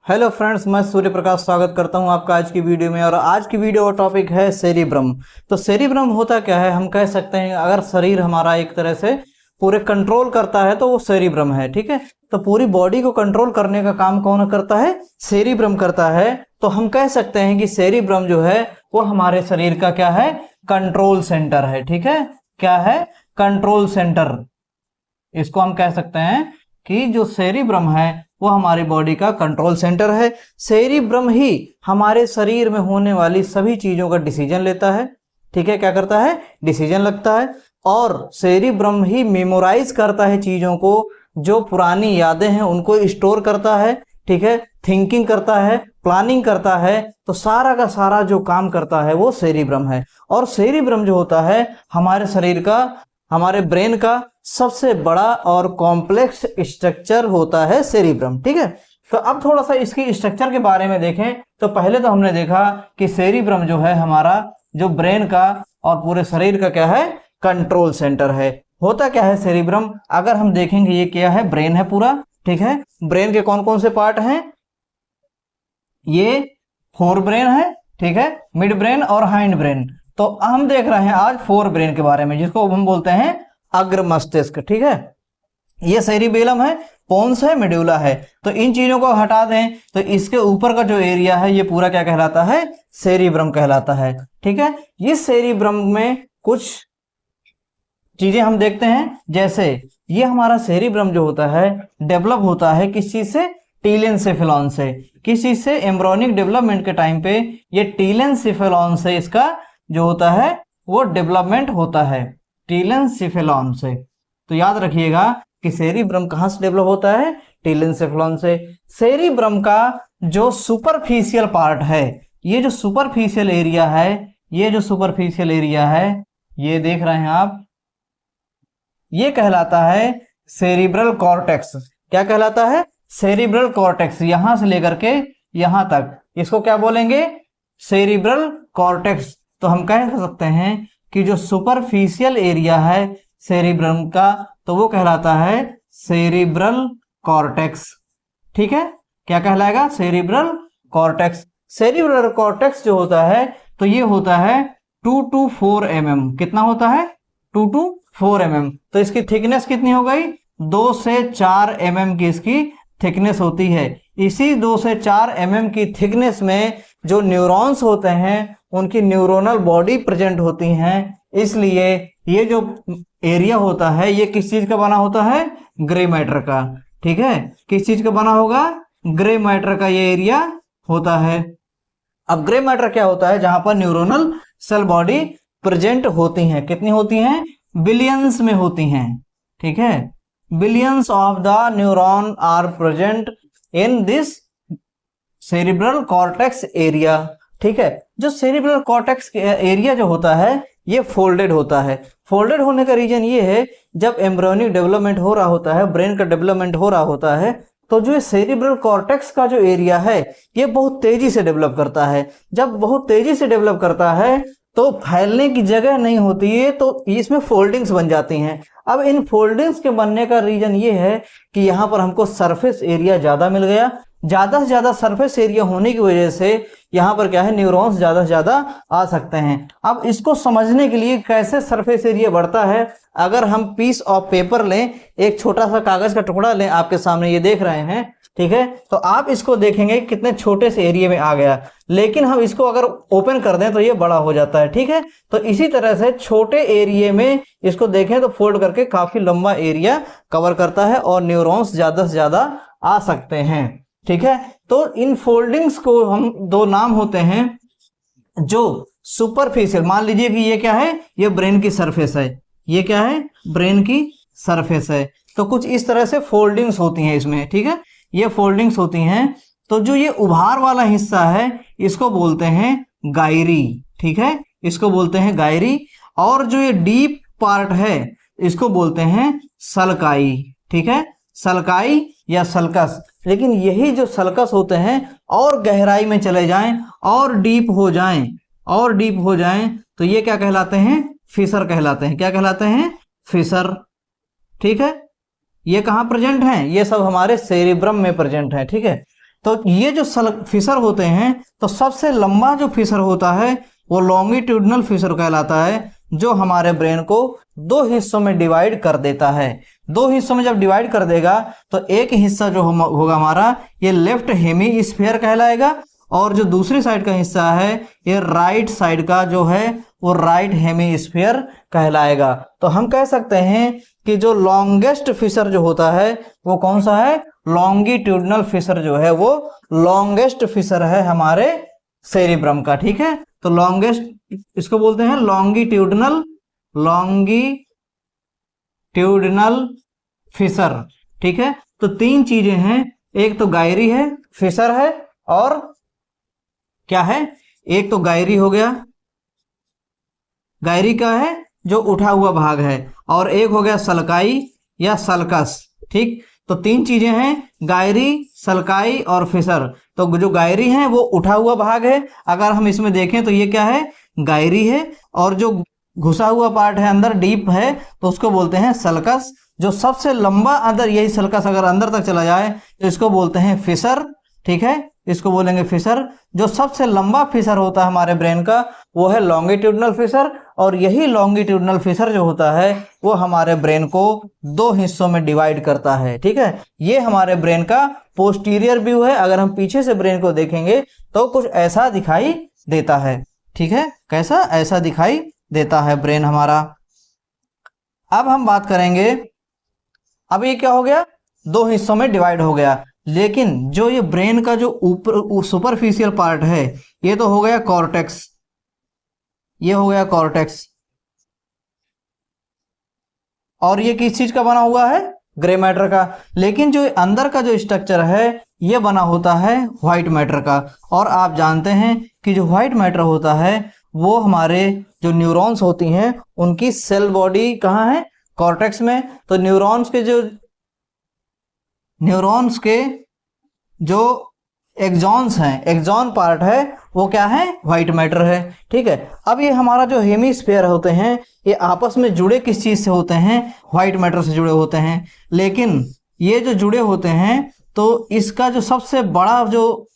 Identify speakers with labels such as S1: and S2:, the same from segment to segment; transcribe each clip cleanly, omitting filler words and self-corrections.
S1: Hello friends, मैं सूर्य प्रकाश स्वागत करता हूं आपका आज की वीडियो में। और आज की वीडियो का टॉपिक है सेरिब्रम। तो सेरिब्रम होता क्या है, हम कह सकते हैं अगर शरीर हमारा एक तरह से पूरे कंट्रोल करता है तो वो सेरिब्रम है। ठीक है, तो पूरी बॉडी को कंट्रोल करने का काम कौन करता है? सेरिब्रम करता है। तो हम कह सकते हैं कि सेरिब्रम जो है वो हमारे शरीर का क्या है? कंट्रोल सेंटर है। ठीक है, क्या है? Control centre. इसको हम कह सकते हैं कि जो सेरिब्रम है वो हमारी बॉडी का कंट्रोल सेंटर है। सेरिब्रम ही हमारे शरीर में होने वाली सभी चीजों का डिसीजन लेता है। ठीक है, क्या करता है? डिसीजन लगता है। और सेरिब्रम ही मेमोराइज करता है चीजों को, जो पुरानी यादें हैं उनको स्टोर करता है। ठीक है, थिंकिंग करता है, प्लानिंग करता है। तो सारा का सारा जो काम करता है वो सेरिब्रम है। और सेरिब्रम जो होता है हमारे शरीर का, हमारे ब्रेन का सबसे बड़ा और कॉम्प्लेक्स स्ट्रक्चर होता है सेरिब्रम। ठीक है, तो अब थोड़ा सा इसकी स्ट्रक्चर के बारे में देखें। तो पहले तो हमने देखा कि सेरिब्रम जो है हमारा जो ब्रेन का और पूरे शरीर का क्या है? कंट्रोल सेंटर है। होता क्या है सेरिब्रम? अगर हम देखेंगे ये क्या है? ब्रेन है पूरा। ठीक है, ब्रेन के कौन कौन से पार्ट हैं? ये फोर ब्रेन है। ठीक है, मिड ब्रेन और हाइंड ब्रेन। तो हम देख रहे हैं आज फोर ब्रेन के बारे में, जिसको हम बोलते हैं अग्र मस्तिष्क। ठीक है, ये सेरिबेलम है, पोन्स है, मेडुला है। तो इन चीजों को हटा दें तो इसके ऊपर का जो एरिया है ये पूरा क्या कहलाता है? सेरिब्रम कहलाता है। ठीक है, इस सेरिब्रम में कुछ चीजें हम देखते हैं। जैसे ये हमारा सेरिब्रम जो होता है डेवलप होता है किस चीज से? टीलेंसेफेलॉन से। किस चीज से? एम्ब्रियोनिक डेवलपमेंट के टाइम पे ये टीलेंसेफेलॉन से इसका जो होता है वो डेवलपमेंट होता है, टीलेंसेफेलॉन से। तो याद रखिएगा कि सेरिब्रम कहां से डेवलप होता है? टीलेंसेफेलॉन से। सेरिब्रम का जो सुपरफिशियल पार्ट है, ये जो सुपरफिशियल एरिया है, ये जो सुपरफिशियल एरिया है ये देख रहे हैं आप, ये कहलाता है सेरिब्रल कॉर्टेक्स। क्या कहलाता है? Cerebral cortex. यहां से लेकर के यहां तक इसको क्या बोलेंगे? Cerebral cortex. तो हम कह सकते हैं कि जो सुपरफिशियल एरिया है सेरिब्रम का तो वो कहलाता है सेरिब्रल कॉर्टेक्स। ठीक है, क्या कहलाएगा? Cerebral cortex. सेरिब्रल कॉर्टेक्स जो होता है तो ये होता है 2 to 4 mm। कितना होता है? 2 to 4 mm। तो इसकी थिकनेस कितनी हो गई? 2 से 4 mm की इसकी थिकनेस होती है। इसी 2 से 4 mm की थिकनेस में जो न्यूरॉन्स होते हैं उनकी न्यूरोनल बॉडी प्रेजेंट होती हैं। इसलिए ये जो एरिया होता है ये किस चीज का बना होता है? ग्रे मैटर का। ठीक है, किस चीज का बना होगा? ग्रे मैटर का ये एरिया होता है। अब ग्रे मैटर क्या होता है? जहां पर न्यूरोनल सेल बॉडी प्रेजेंट होती हैं। कितनी होती हैं? बिलियंस में होती हैं। ठीक है, billions of the neuron are present in this cerebral cortex area. ठीक है, जो सेरिब्रल कॉर्टेक्स एरिया जो होता है ये फोल्डेड होता है। फोल्डेड होने का रीजन ये है, जब एम्ब्रियोनिक डेवलपमेंट हो रहा होता है, ब्रेन का डेवलपमेंट हो रहा होता है, तो जो सेरिब्रल कॉर्टेक्स का जो एरिया है ये बहुत तेजी से डेवलप करता है। जब बहुत तेजी से डेवलप करता है तो फैलने की जगह नहीं होती है, तो इसमें फोल्डिंग्स बन जाती हैं। अब इन फोल्डिंग्स के बनने का रीजन ये है कि यहाँ पर हमको सरफेस एरिया ज्यादा मिल गया। ज्यादा से ज्यादा सरफेस एरिया होने की वजह से यहाँ पर क्या है? न्यूरॉन्स ज्यादा से ज्यादा आ सकते हैं। अब इसको समझने के लिए कैसे सरफेस एरिया बढ़ता है, अगर हम पीस ऑफ पेपर लें, एक छोटा सा कागज का टुकड़ा लें, आपके सामने ये देख रहे हैं। ठीक है, तो आप इसको देखेंगे कितने छोटे से एरिया में आ गया, लेकिन हम इसको अगर ओपन कर दें तो ये बड़ा हो जाता है। ठीक है, तो इसी तरह से छोटे एरिया में इसको देखें तो फोल्ड करके काफी लंबा एरिया कवर करता है और न्यूरॉन्स ज्यादा से ज्यादा आ सकते हैं। ठीक है, तो इन फोल्डिंग्स को हम दो नाम होते हैं। जो सुपरफिशियल, मान लीजिए कि ये क्या है? ये ब्रेन की सरफेस है। ये क्या है? ब्रेन की सरफेस है। तो कुछ इस तरह से फोल्डिंग्स होती हैं इसमें। ठीक है, ये फोल्डिंग्स होती हैं। तो जो ये उभार वाला हिस्सा है इसको बोलते हैं गायरी। ठीक है, इसको बोलते हैं गायरी। और जो ये डीप पार्ट है इसको बोलते हैं सल्काई। ठीक है, सल्काई या सल्कस। लेकिन यही जो सल्कस होते हैं और गहराई में चले जाएं और डीप हो जाएं और डीप हो जाएं तो ये क्या कहलाते हैं? फिशर कहलाते हैं। क्या कहलाते हैं? फिशर। ठीक है, ये कहाँ प्रेजेंट हैं? ये सब हमारे सेरिब्रम में प्रेजेंट है। ठीक है, तो ये जो फिशर होते हैं, तो सबसे लंबा जो फिशर होता है वो लॉन्गिट्यूडनल फिशर कहलाता है, जो हमारे ब्रेन को दो हिस्सों में डिवाइड कर देता है। दो हिस्सों में जब डिवाइड कर देगा तो एक हिस्सा जो होगा हमारा ये लेफ्ट हेमीस्फीयर कहलाएगा, और जो दूसरी साइड का हिस्सा है ये राइट साइड का जो है वो राइट हेमीस्फीयर कहलाएगा। तो हम कह सकते हैं कि जो लॉन्गेस्ट फिशर जो होता है वो कौन सा है, लॉन्गिट्यूडनल फिशर जो है वो लॉन्गेस्ट फिशर है हमारे सेरिब्रम का। ठीक है, तो लॉन्गेस्ट इसको बोलते हैं लॉन्गिट्यूडनल फिशर। ठीक है, तो तीन चीजें हैं, एक तो गायरी है, फिशर है, और क्या है, एक तो गायरी हो गया, गायरी का है जो उठा हुआ भाग है, और एक हो गया सलकाई या सल्कस। ठीक, तो तीन चीजें हैं, गायरी, सलकाई और फिशर। तो जो गायरी है वो उठा हुआ भाग है, अगर हम इसमें देखें तो ये क्या है, गायरी है, और जो घुसा हुआ पार्ट है अंदर डीप है तो उसको बोलते हैं सल्कस। जो सबसे लंबा अंदर, यही सल्कस अगर अंदर तक चला जाए तो इसको बोलते हैं फिशर। ठीक है, इसको बोलेंगे फिशर। जो सबसे लंबा फिशर होता है हमारे ब्रेन का वो है लॉन्गिट्यूडनल फिशर, और यही लॉन्गिट्यूडनल फिशर जो होता है वो हमारे ब्रेन को दो हिस्सों में डिवाइड करता है। ठीक है, ये हमारे ब्रेन का पोस्टीरियर व्यू है। अगर हम पीछे से ब्रेन को देखेंगे तो कुछ ऐसा दिखाई देता है। ठीक है, कैसा, ऐसा दिखाई देता है ब्रेन हमारा। अब हम बात करेंगे, अब ये क्या हो गया, दो हिस्सों में डिवाइड हो गया, लेकिन जो ये ब्रेन का जो ऊपर सुपरफिशियल पार्ट है ये तो हो गया कॉर्टेक्स, ये हो गया कॉर्टेक्स, और ये किस चीज का बना हुआ है, ग्रे मैटर का। लेकिन जो अंदर का जो स्ट्रक्चर है ये बना होता है व्हाइट मैटर का। और आप जानते हैं कि जो व्हाइट मैटर होता है वो हमारे जो न्यूरॉन्स होती हैं उनकी सेल बॉडी कहाँ है, कॉर्टेक्स में। तो न्यूरॉन्स के जो एक्सॉन्स हैं, एक्सॉन पार्ट है वो क्या है, व्हाइट मैटर है। ठीक है, अब ये हमारा जो हेमीस्फीयर होते हैं ये आपस में जुड़े किस चीज से होते हैं, व्हाइट मैटर से जुड़े होते हैं। लेकिन ये जो जुड़े होते हैं तो इसका जो सबसे बड़ा जो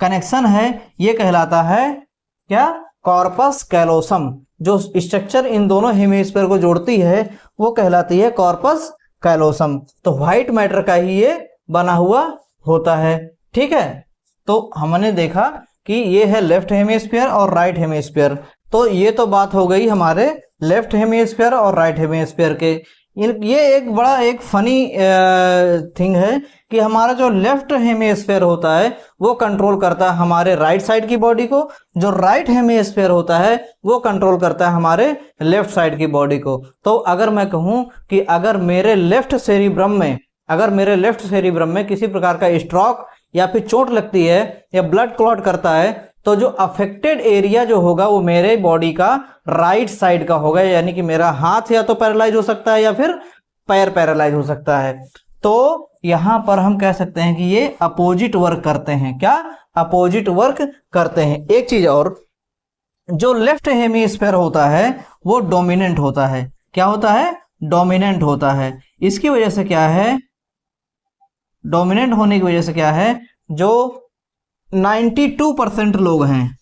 S1: कनेक्शन है ये कहलाता है क्या, कॉर्पस कैलोसम। जो स्ट्रक्चर इन दोनों हेमीस्फीयर को जोड़ती है वो कहलाती है कॉर्पस कैलोसम। तो व्हाइट मैटर का ही ये बना हुआ होता है। ठीक है, तो हमने देखा कि ये है लेफ्ट हेमीस्फीयर और राइट हेमीस्फीयर। तो ये तो बात हो गई हमारे लेफ्ट हेमीस्फीयर और राइट हेमीस्फीयर के। ये एक बड़ा एक फनी थिंग है कि हमारा जो लेफ्ट हेमीस्फीयर होता है वो कंट्रोल करता है हमारे राइट साइड की बॉडी को, जो राइट हेमीस्फीयर होता है वो कंट्रोल करता है हमारे लेफ्ट साइड की बॉडी को। तो अगर मैं कहूं कि अगर मेरे लेफ्ट सेरिब्रम में किसी प्रकार का स्ट्रोक या फिर चोट लगती है या ब्लड क्लॉट करता है तो जो अफेक्टेड एरिया जो होगा वो मेरे बॉडी का राइट साइड का होगा, यानी कि मेरा हाथ या तो पैरालाइज हो सकता है या फिर पैर पैरालाइज हो सकता है। तो यहां पर हम कह सकते हैं कि ये अपोजिट वर्क करते हैं। क्या, अपोजिट वर्क करते हैं। एक चीज और, जो लेफ्ट हेमीस्फीयर होता है वो डोमिनेंट होता है। क्या होता है, डोमिनेंट होता है। इसकी वजह से क्या है, डोमिनेंट होने की वजह से क्या है, जो 92% लोग हैं,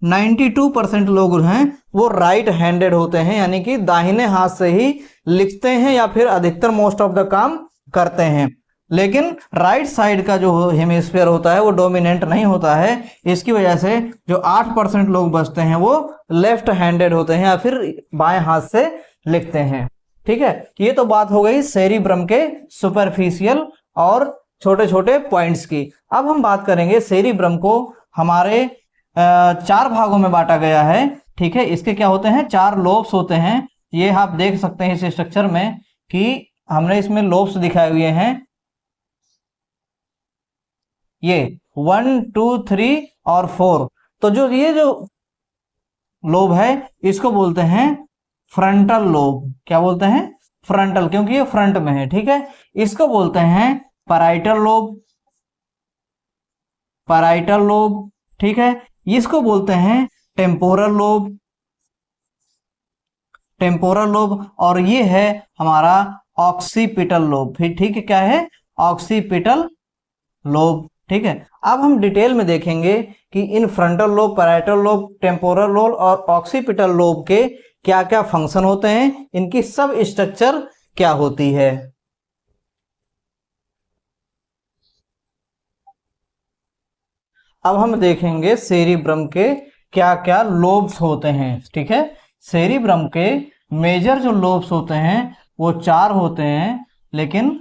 S1: 92% लोग हैं वो राइट हैंडेड होते हैं, यानी कि दाहिने हाथ से ही लिखते हैं या फिर अधिकतर मोस्ट ऑफ द काम करते हैं। लेकिन राइट साइड का जो हेमिस्फीयर होता है वो डोमिनेंट नहीं होता है। इसकी वजह से जो 8% लोग बचते हैं वो लेफ्ट हैंडेड होते हैं या फिर बाएं हाथ से लिखते हैं। ठीक है, ये तो बात हो गई सेरिब्रम के सुपरफिशियल और छोटे छोटे पॉइंट्स की। अब हम बात करेंगे सेरिब्रम को हमारे 4 भागों में बांटा गया है। ठीक है, इसके क्या होते हैं, 4 लोब्स होते हैं। ये आप देख सकते हैं इस स्ट्रक्चर में कि हमने इसमें लोब्स दिखाए हुए हैं, ये 1 2 3 और 4। तो जो ये जो लोब है इसको बोलते हैं फ्रंटल लोब। क्या बोलते हैं, फ्रंटल, क्योंकि ये फ्रंट में है। ठीक है, इसको बोलते हैं पैराइटल लोब, पैराइटल लोब। ठीक है, इसको बोलते हैं टेम्पोरल लोब, टेम्पोरल लोब, और ये है हमारा ऑक्सीपिटल लोब। फिर ठीक है, क्या है, ऑक्सीपिटल लोब। ठीक है, अब हम डिटेल में देखेंगे कि इन frontal lobe, parietal lobe, temporal lobe और ऑक्सीपिटल लोब के क्या क्या फंक्शन होते हैं, इनकी सब स्ट्रक्चर क्या होती है। अब हम देखेंगे सेरिब्रम के क्या क्या लोब्स होते हैं। ठीक है, सेरिब्रम के मेजर जो लोब्स होते हैं वो 4 होते हैं, लेकिन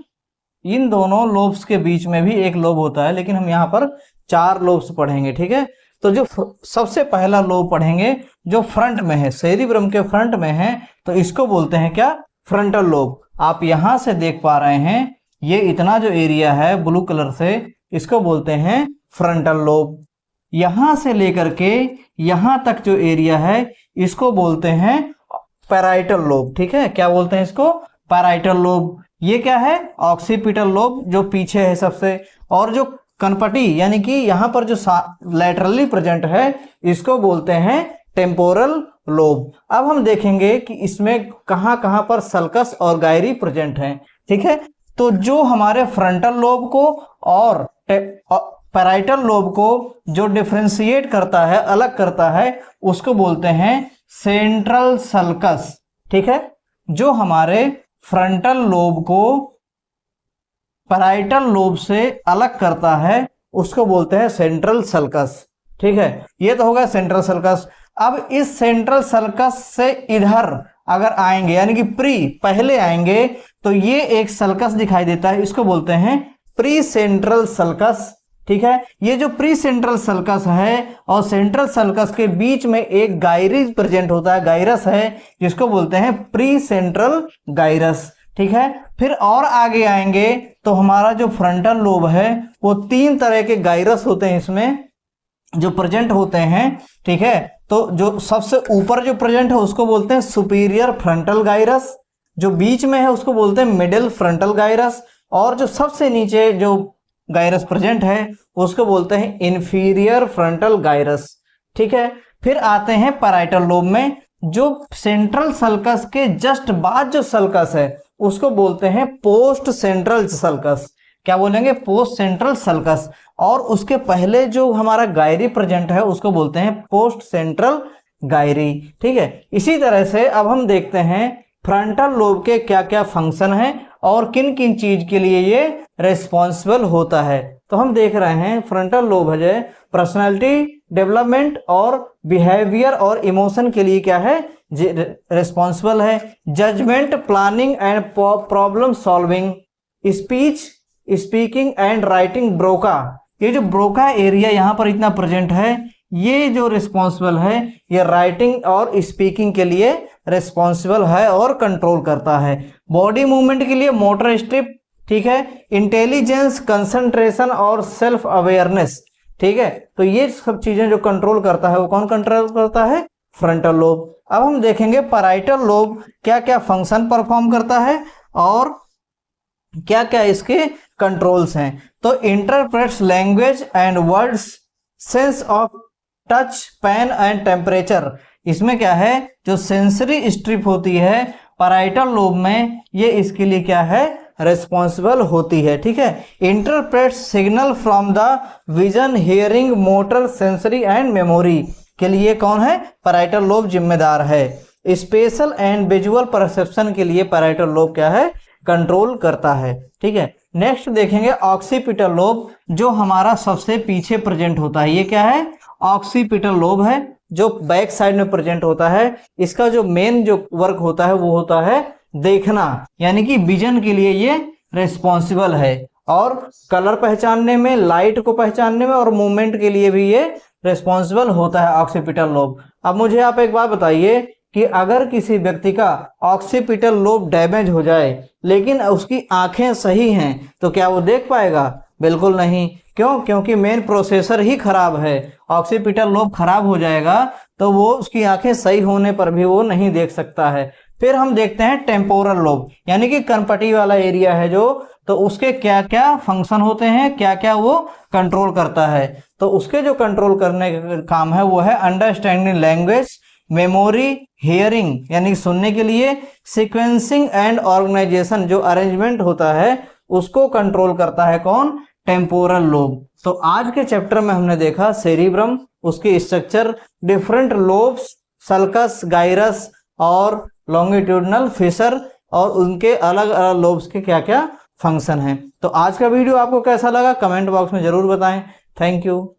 S1: इन दोनों लोब्स के बीच में भी एक लोब होता है, लेकिन हम यहाँ पर 4 लोब्स पढ़ेंगे। ठीक है, तो जो सबसे पहला लोब पढ़ेंगे जो फ्रंट में है, सेरिब्रम के फ्रंट में है, तो इसको बोलते हैं क्या, फ्रंटल लोब। आप यहां से देख पा रहे हैं ये इतना जो एरिया है ब्लू कलर से, इसको बोलते हैं फ्रंटल लोब। यहां से लेकर के यहां तक जो एरिया है इसको बोलते हैं पैराइटल लोब। ठीक है, क्या बोलते हैं इसको, पैराइटल लोब। ये क्या है, ऑक्सीपिटल लोब जो पीछे है सबसे, और जो कनपटी यानी कि यहां पर जो लैटरली प्रेजेंट है इसको बोलते हैं टेम्पोरल लोब। अब हम देखेंगे कि इसमें कहां कहां पर सल्कस और गायरी प्रेजेंट हैं। ठीक है, तो जो हमारे फ्रंटल लोब को और पैराइटल लोब को जो डिफरेंशिएट करता है, अलग करता है, उसको बोलते हैं सेंट्रल सल्कस। ठीक है, जो हमारे फ्रंटल लोब को पैराइटल लोब से अलग करता है उसको बोलते हैं सेंट्रल सल्कस। ठीक है, ये तो होगा सेंट्रल सल्कस। अब इस सेंट्रल सल्कस से इधर अगर आएंगे यानी कि पहले आएंगे तो ये एक सल्कस दिखाई देता है, इसको बोलते हैं प्री सेंट्रल सल्कस। ठीक है, ये जो प्री सेंट्रल सल्कस है और सेंट्रल सल्कस के बीच में एक गायरिस प्रेजेंट होता है, गायरस है, जिसको बोलते हैं प्री सेंट्रल गायरस। ठीक है, फिर और आगे आएंगे तो हमारा जो फ्रंटल लोब है वो 3 तरह के गायरस होते हैं इसमें जो प्रेजेंट होते हैं। ठीक है, तो जो सबसे ऊपर जो प्रेजेंट है उसको बोलते हैं सुपीरियर फ्रंटल गायरस, जो बीच में है उसको बोलते हैं मिडिल फ्रंटल गायरस, और जो सबसे नीचे जो गायरस प्रेजेंट है उसको बोलते हैं इंफीरियर फ्रंटल गायरस। ठीक है, फिर आते हैं पैराइटल लोब में, जो सेंट्रल सल्कस के जस्ट बाद जो सल्कस है उसको बोलते हैं पोस्ट सेंट्रल सल्कस। क्या बोलेंगे, पोस्ट सेंट्रल सल्कस। और उसके पहले जो हमारा गायरी प्रेजेंट है उसको बोलते हैं पोस्ट सेंट्रल गायरी। ठीक है, इसी तरह से अब हम देखते हैं फ्रंटल लोब के क्या क्या फंक्शन हैं और किन किन चीज के लिए ये रेस्पॉन्सिबल होता है। तो हम देख रहे हैं फ्रंटल लोब है पर्सनालिटी डेवलपमेंट और बिहेवियर और इमोशन के लिए क्या है, रेस्पॉन्सिबल है। Judgement, planning and problem solving, speech, speaking and writing, Broca. ये जो ब्रोका एरिया यहाँ पर इतना प्रेजेंट है, ये जो रिस्पॉन्सिबल है ये राइटिंग और स्पीकिंग के लिए रिस्पॉन्सिबल है और कंट्रोल करता है। बॉडी मूवमेंट के लिए मोटर स्ट्रिप। ठीक है, इंटेलिजेंस, कंसंट्रेशन और सेल्फ अवेयरनेस। ठीक है, तो ये सब चीजें जो कंट्रोल करता है वो कौन कंट्रोल करता है, फ्रंटल लोब। अब हम देखेंगे पैराइटल लोब क्या क्या फंक्शन परफॉर्म करता है और क्या क्या इसके कंट्रोल्स हैं। तो interprets language and words, sense of touch, pain and temperature. इसमें क्या है, जो सेंसरी स्ट्रिप होती है पैराइटल लोब में, ये इसके लिए क्या है, रेस्पॉन्सिबल होती है। ठीक है, interpret signal from the vision, hearing, motor, sensory and memory के लिए कौन है, पैराइटल लोब जिम्मेदार है। स्पेशल एंड विजुअल परसेप्शन के लिए पैराइटल लोब क्या है, कंट्रोल करता है। ठीक है, नेक्स्ट देखेंगे ऑक्सीपिटल लोब, जो हमारा सबसे पीछे प्रेजेंट होता है। ये क्या है, ऑक्सीपिटल लोब है जो बैक साइड में प्रेजेंट होता है। इसका जो मेन जो वर्क होता है वो होता है देखना, यानी कि विजन के लिए ये रेस्पॉन्सिबल है, और कलर पहचानने में, लाइट को पहचानने में और मूवमेंट के लिए भी ये रेस्पॉन्सिबल होता है ऑक्सीपिटल लोब। अब मुझे आप एक बात बताइए कि अगर किसी व्यक्ति का ऑक्सीपिटल लोब डैमेज हो जाए लेकिन उसकी आंखें सही हैं तो क्या वो देख पाएगा, बिल्कुल नहीं। क्यों, क्योंकि मेन प्रोसेसर ही खराब है। ऑक्सीपिटल लोब खराब हो जाएगा तो वो उसकी आंखें सही होने पर भी वो नहीं देख सकता है। फिर हम देखते हैं टेम्पोरल लोब, यानी कि कनपटी वाला एरिया है जो, तो उसके क्या क्या फंक्शन होते हैं, क्या क्या वो कंट्रोल करता है। तो उसके जो कंट्रोल करने का काम है वो है अंडरस्टैंडिंग लैंग्वेज, मेमोरी, हियरिंग यानी सुनने के लिए, सीक्वेंसिंग एंड ऑर्गेनाइजेशन जो अरेंजमेंट होता है उसको कंट्रोल करता है कौन, टेम्पोरल लोब। तो आज के चैप्टर में हमने देखा सेरिब्रम, उसकी structure, different lobes, sulcus, gyrus और लॉन्गिट्यूडनल फिशर, और उनके अलग अलग लोब्स के क्या क्या फंक्शन हैं। तो आज का वीडियो आपको कैसा लगा कमेंट बॉक्स में जरूर बताएं। Thank you.